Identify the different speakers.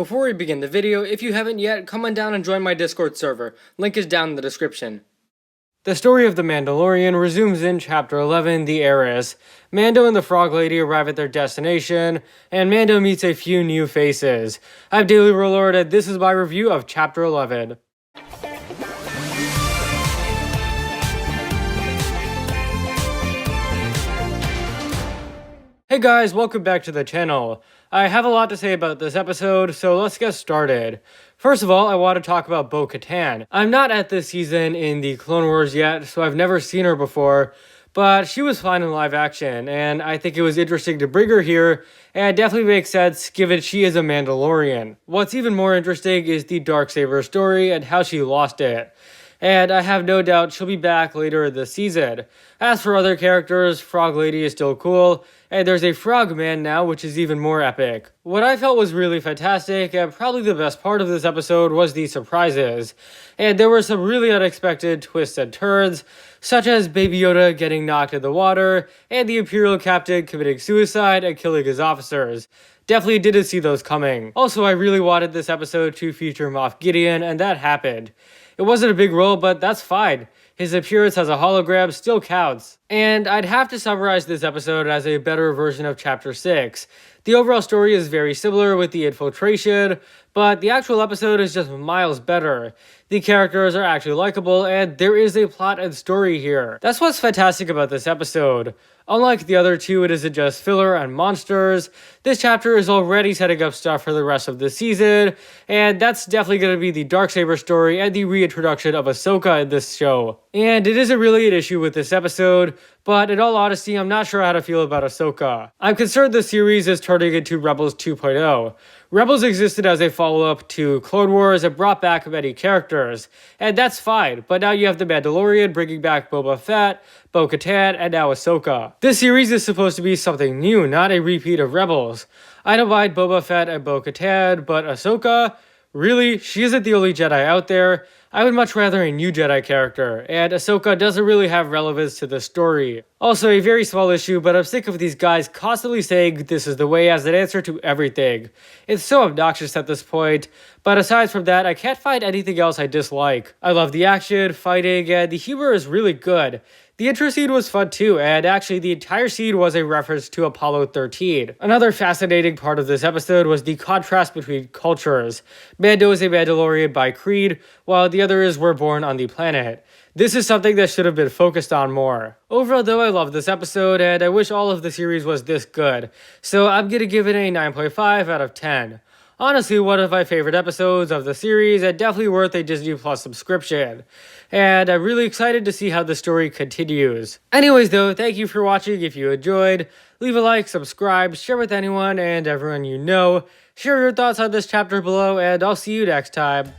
Speaker 1: Before we begin the video, if you haven't yet, come on down and join my Discord server. Link is down in the description. The story of the Mandalorian resumes in Chapter 11, The Heiress. Mando and the Frog Lady arrive at their destination, and Mando meets a few new faces. I'm Daily Warlord, and this is my review of Chapter 11. Hey guys, welcome back to the channel. I have a lot to say about this episode, so let's get started. First of all, I want to talk about Bo-Katan. I'm not at this season in the Clone Wars yet, so I've never seen her before, but she was fine in live action, and I think it was interesting to bring her here, and it definitely makes sense given she is a Mandalorian. What's even more interesting is the Darksaber story and how she lost it. And I have no doubt she'll be back later this season. As for other characters, Frog Lady is still cool, and there's a Frog Man now, which is even more epic. What I felt was really fantastic, and probably the best part of this episode, was the surprises. And there were some really unexpected twists and turns, such as Baby Yoda getting knocked in the water, and the Imperial Captain committing suicide and killing his officers. Definitely didn't see those coming. Also, I really wanted this episode to feature Moff Gideon, and that happened. It wasn't a big role, but that's fine. His appearance as a hologram still counts. And I'd have to summarize this episode as a better version of Chapter 6. The overall story is very similar with the infiltration, but the actual episode is just miles better. The characters are actually likable, and there is a plot and story here. That's what's fantastic about this episode. Unlike the other two, it isn't just filler and monsters. This chapter is already setting up stuff for the rest of the season, and that's definitely going to be the Darksaber story and the reintroduction of Ahsoka in this show. And it isn't really an issue with this episode, but in all honesty, I'm not sure how to feel about Ahsoka. I'm concerned the series is turning into Rebels 2.0. Rebels existed as a follow-up to Clone Wars and brought back many characters, and that's fine, but now you have The Mandalorian bringing back Boba Fett, Bo-Katan, and now Ahsoka. This series is supposed to be something new, not a repeat of Rebels. I don't mind Boba Fett and Bo-Katan, but Ahsoka? Really? She isn't the only Jedi out there. I would much rather a new Jedi character, and Ahsoka doesn't really have relevance to the story. Also, a very small issue, but I'm sick of these guys constantly saying this is the way as an answer to everything. It's so obnoxious at this point, but aside from that, I can't find anything else I dislike. I love the action, fighting, and the humor is really good. The intro scene was fun too, and actually the entire scene was a reference to Apollo 13. Another fascinating part of this episode was the contrast between cultures. Mando is a Mandalorian by creed, while the others were born on the planet. This is something that should have been focused on more. Overall though, I love this episode, and I wish all of the series was this good. So I'm gonna give it a 9.5 out of 10. Honestly, one of my favorite episodes of the series, and definitely worth a Disney Plus subscription. And I'm really excited to see how the story continues. Anyways though, thank you for watching. If you enjoyed, leave a like, subscribe, share with anyone and everyone you know. Share your thoughts on this chapter below, and I'll see you next time.